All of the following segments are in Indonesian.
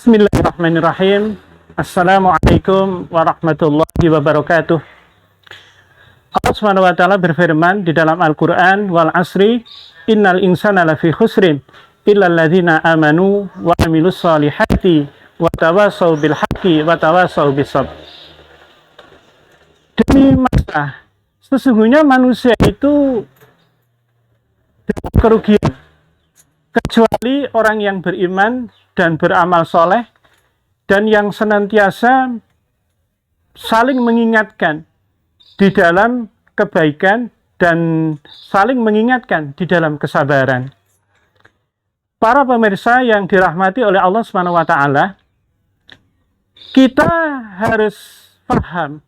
Bismillahirrahmanirrahim. Assalamualaikum warahmatullahi wabarakatuh. Allah Subhanahu wa taala berfirman di dalam Al-Qur'an, wal asri innal insana lafi khusrin illal ladzina amanu wa amilus solihati wa tawassaw bil haqqi wa tawassaw bis sabr. Demi masa, sesungguhnya manusia itu dalam kerugian kecuali orang yang beriman dan beramal soleh dan yang senantiasa saling mengingatkan di dalam kebaikan dan saling mengingatkan di dalam kesabaran. Para pemirsa yang dirahmati oleh Allah Subhanahu wa taala, kita harus paham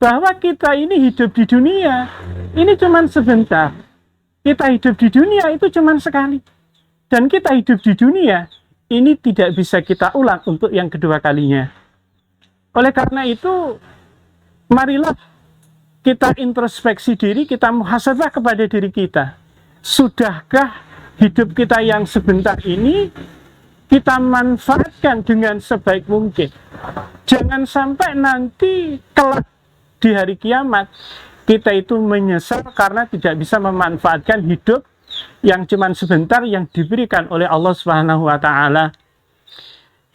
bahwa kita ini hidup di dunia ini cuma sebentar. Kita hidup di dunia itu cuma sekali. Dan kita hidup di dunia ini tidak bisa kita ulang untuk yang kedua kalinya. Oleh karena itu, marilah kita introspeksi diri, kita muhasabah kepada diri kita. Sudahkah hidup kita yang sebentar ini kita manfaatkan dengan sebaik mungkin? Jangan sampai nanti kelak di hari kiamat kita itu menyesal karena tidak bisa memanfaatkan hidup yang cuma sebentar yang diberikan oleh Allah Subhanahu wa taala.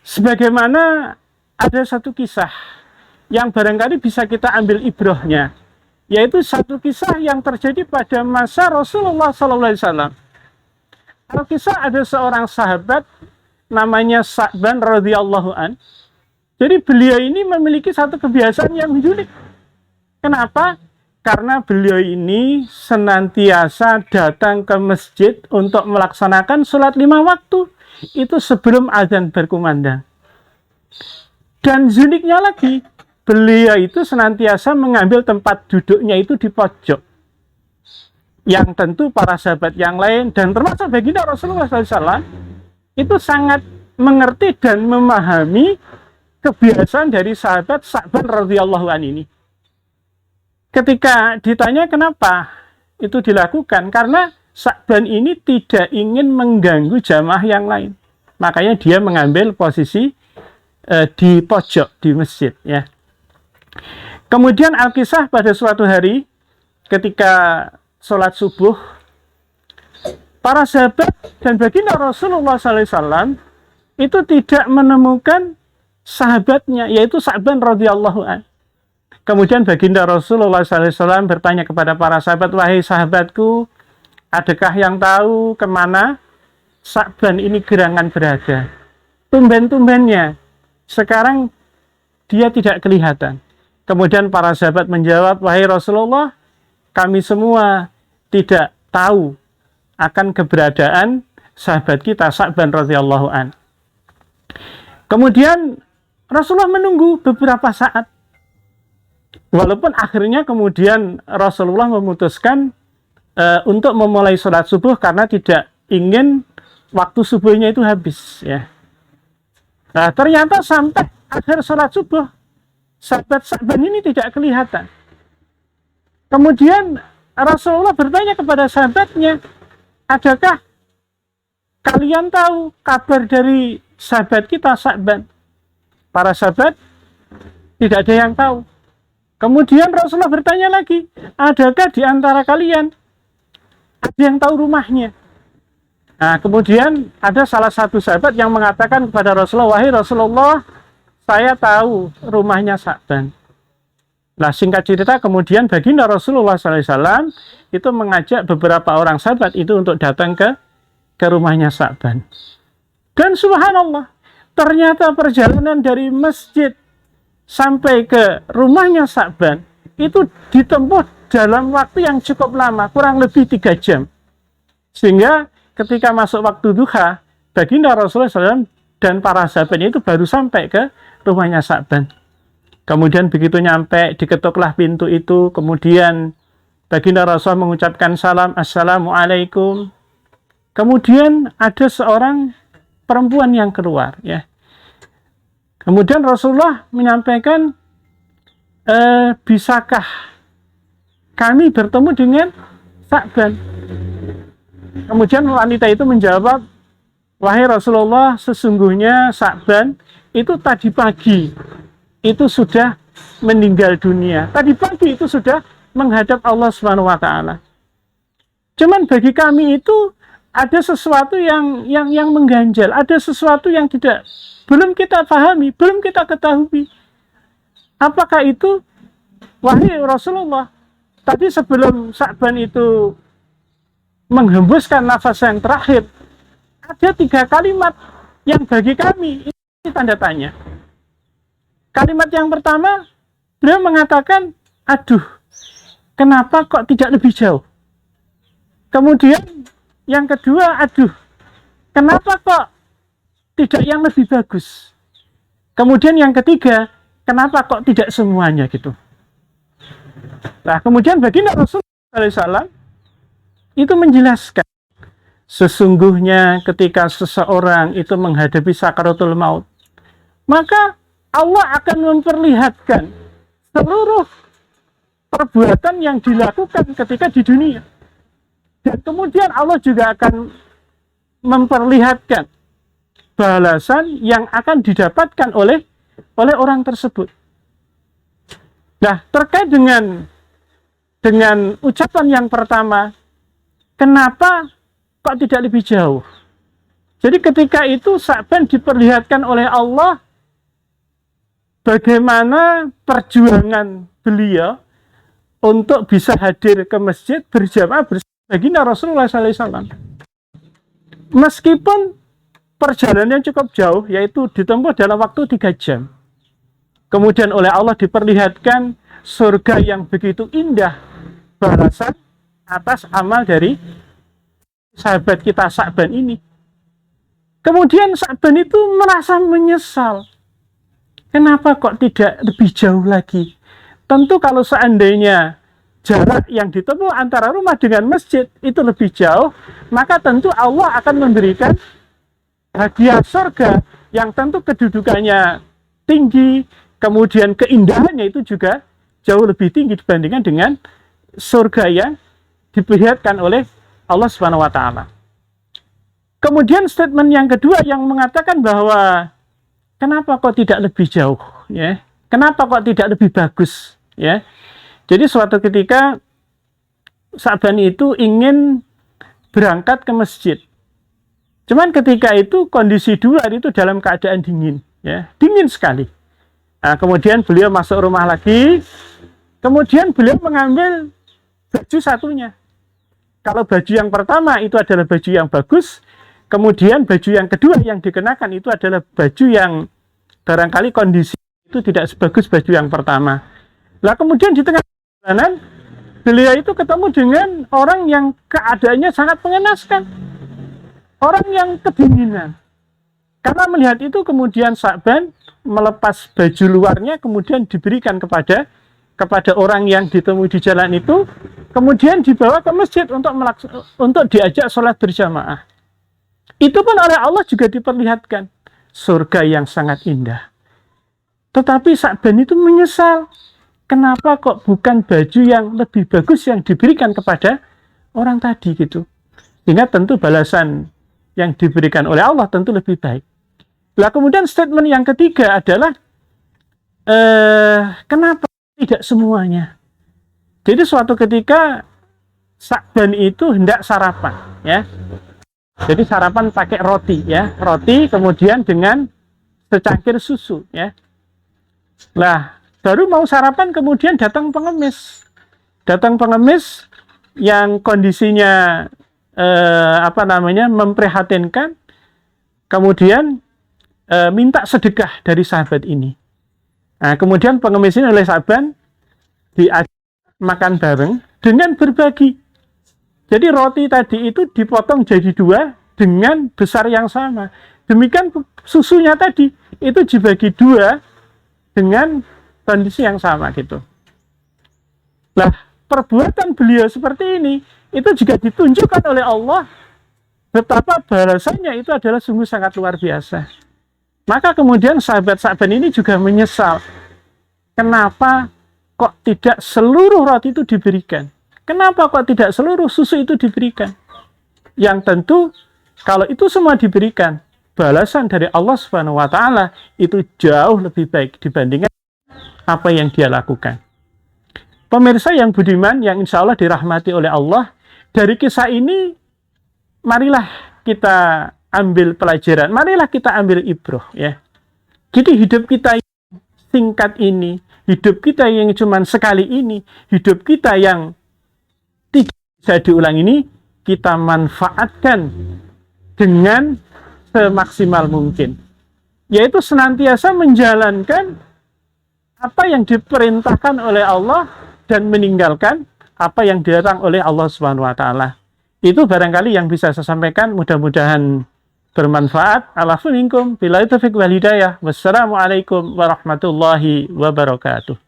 Sebagaimana ada satu kisah yang barangkali bisa kita ambil ibrahnya, yaitu satu kisah yang terjadi pada masa Rasulullah SAW. Kisah ada seorang sahabat namanya Sa'ban radhiyallahu an. Jadi beliau ini memiliki satu kebiasaan yang unik. Kenapa? Karena beliau ini senantiasa datang ke masjid untuk melaksanakan sholat 5 waktu. Itu sebelum azan berkumandang. Dan uniknya lagi, beliau itu senantiasa mengambil tempat duduknya itu di pojok. Yang tentu para sahabat yang lain, dan termasuk baginda Rasulullah SAW, itu sangat mengerti dan memahami kebiasaan dari sahabat Sa'ban radhiyallahu an ini. Ketika ditanya kenapa itu dilakukan, karena Sa'ban ini tidak ingin mengganggu jamaah yang lain. Makanya dia mengambil posisi di pojok di masjid. Ya. Kemudian Al-Kisah pada suatu hari ketika sholat subuh, para sahabat dan baginda Rasulullah SAW itu tidak menemukan sahabatnya, yaitu Sa'ban radhiyallahu an. Kemudian baginda Rasulullah SAW bertanya kepada para sahabat, wahai sahabatku, adakah yang tahu kemana Sa'ban ini gerangan berada? Tumben-tumbennya, sekarang dia tidak kelihatan. Kemudian para sahabat menjawab, wahai Rasulullah, kami semua tidak tahu akan keberadaan sahabat kita Sa'ban radhiyallahu an. Kemudian Rasulullah menunggu beberapa saat. Walaupun akhirnya kemudian Rasulullah memutuskan untuk memulai sholat subuh karena tidak ingin waktu subuhnya itu habis. Ya. Nah, ternyata sampai akhir sholat subuh, sahabat Sa'ban ini tidak kelihatan. Kemudian Rasulullah bertanya kepada sahabatnya, adakah kalian tahu kabar dari sahabat kita Sa'ban? Para sahabat tidak ada yang tahu. Kemudian Rasulullah bertanya lagi, adakah di antara kalian ada yang tahu rumahnya? Nah, kemudian ada salah satu sahabat yang mengatakan kepada Rasulullah, wahai Rasulullah, saya tahu rumahnya Sa'ban. Nah, singkat cerita, kemudian baginda Rasulullah SAW itu mengajak beberapa orang sahabat itu untuk datang ke rumahnya Sa'ban. Dan subhanallah, ternyata perjalanan dari masjid sampai ke rumahnya Sa'ban itu ditempuh dalam waktu yang cukup lama, kurang lebih 3 jam. Sehingga ketika masuk waktu duha, baginda Rasulullah SAW dan para sahabatnya itu baru sampai ke rumahnya Sa'ban. Kemudian begitu nyampe, diketuklah pintu itu, kemudian baginda Rasulullah mengucapkan salam, assalamualaikum. Kemudian ada seorang perempuan yang keluar, ya. Kemudian Rasulullah menyampaikan, bisakah kami bertemu dengan Sa'ban? Kemudian wanita itu menjawab, wahai Rasulullah, sesungguhnya Sa'ban itu tadi pagi itu sudah meninggal dunia. Tadi pagi itu sudah menghadap Allah Subhanahu wa taala. Cuman bagi kami itu ada sesuatu yang mengganjal, ada sesuatu yang belum kita pahami, belum kita ketahui. Apakah itu? Wahai Rasulullah, tadi sebelum Sa'ban itu menghembuskan nafas yang terakhir, ada 3 kalimat yang bagi kami ini tanda tanya. Kalimat yang pertama, beliau mengatakan, aduh, kenapa kok tidak lebih jauh? Kemudian yang kedua, aduh, kenapa kok tidak yang lebih bagus? Kemudian yang ketiga, kenapa kok tidak semuanya gitu? Nah, kemudian baginda Rasulullah SAW itu menjelaskan, sesungguhnya ketika seseorang itu menghadapi sakaratul maut, maka Allah akan memperlihatkan seluruh perbuatan yang dilakukan ketika di dunia. Dan kemudian Allah juga akan memperlihatkan balasan yang akan didapatkan oleh orang tersebut. Nah, terkait dengan ucapan yang pertama, kenapa kok tidak lebih jauh? Jadi ketika itu Sa'ban diperlihatkan oleh Allah bagaimana perjuangan beliau untuk bisa hadir ke masjid berjamaah bersama baginda Rasulullah SAW. Meskipun perjalanan cukup jauh, yaitu ditempuh dalam waktu 3 jam. Kemudian oleh Allah diperlihatkan surga yang begitu indah, balasan atas amal dari sahabat kita Sa'ban ini. Kemudian Sa'ban itu merasa menyesal. Kenapa kok tidak lebih jauh lagi? Tentu kalau seandainya jarak yang ditempuh antara rumah dengan masjid itu lebih jauh, maka tentu Allah akan memberikan hadiah surga yang tentu kedudukannya tinggi, kemudian keindahannya itu juga jauh lebih tinggi dibandingkan dengan surga yang diperlihatkan oleh Allah Subhanahu wa taala. Kemudian statement yang kedua yang mengatakan bahwa kenapa kok tidak lebih jauh, ya? Kenapa kok tidak lebih bagus, ya? Jadi suatu ketika Sa'ban itu ingin berangkat ke masjid. Cuman ketika itu kondisi luar itu dalam keadaan dingin, ya, dingin sekali. Nah, kemudian beliau masuk rumah lagi, kemudian beliau mengambil baju satunya. Kalau baju yang pertama itu adalah baju yang bagus, kemudian baju yang kedua yang dikenakan itu adalah baju yang barangkali kondisi itu tidak sebagus baju yang pertama. Lah kemudian di tengah perjalanan beliau itu ketemu dengan orang yang keadaannya sangat mengenaskan, orang yang kedinginan. Karena melihat itu kemudian Sa'ban melepas baju luarnya, kemudian diberikan kepada orang yang ditemui di jalan itu, kemudian dibawa ke masjid untuk diajak sholat berjamaah. Itu pun oleh Allah juga diperlihatkan surga yang sangat indah. Tetapi Sa'ban itu menyesal, kenapa kok bukan baju yang lebih bagus yang diberikan kepada orang tadi gitu. Sehingga tentu balasan yang diberikan oleh Allah tentu lebih baik. Lah kemudian statement yang ketiga adalah kenapa tidak semuanya? Jadi suatu ketika Sa'ban itu hendak sarapan, ya. Jadi sarapan pakai roti, ya, roti kemudian dengan secangkir susu, ya. Lah baru mau sarapan kemudian datang pengemis, yang kondisinya memprihatinkan, kemudian minta sedekah dari sahabat ini. Nah, kemudian pengemis ini oleh Sa'ban diajak makan bareng dengan berbagi. Jadi roti tadi itu dipotong jadi 2 dengan besar yang sama. Demikian susunya tadi itu dibagi 2 dengan kondisi yang sama gitu. Nah, perbuatan beliau seperti ini itu juga ditunjukkan oleh Allah betapa balasannya itu adalah sungguh sangat luar biasa. Maka kemudian sahabat Sa'ban ini juga menyesal. Kenapa kok tidak seluruh roti itu diberikan? Kenapa kok tidak seluruh susu itu diberikan? Yang tentu Kalau itu semua diberikan, balasan dari Allah Subhanahu wa taala itu jauh lebih baik dibandingkan apa yang dia lakukan. Pemirsa yang budiman, yang insya Allah dirahmati oleh Allah, dari kisah ini marilah kita ambil pelajaran, marilah kita ambil ibroh ya. Jadi hidup kita yang singkat ini, hidup kita yang cuma sekali ini, hidup kita yang tidak bisa diulang ini, kita manfaatkan dengan semaksimal mungkin, yaitu senantiasa menjalankan apa yang diperintahkan oleh Allah dan meninggalkan apa yang dilarang oleh Allah Subhanahu wa taala. Itu barangkali yang bisa saya sampaikan, mudah-mudahan bermanfaat. Alaikum billahi taufiq wal hidayah. Wassalamualaikum warahmatullahi wabarakatuh.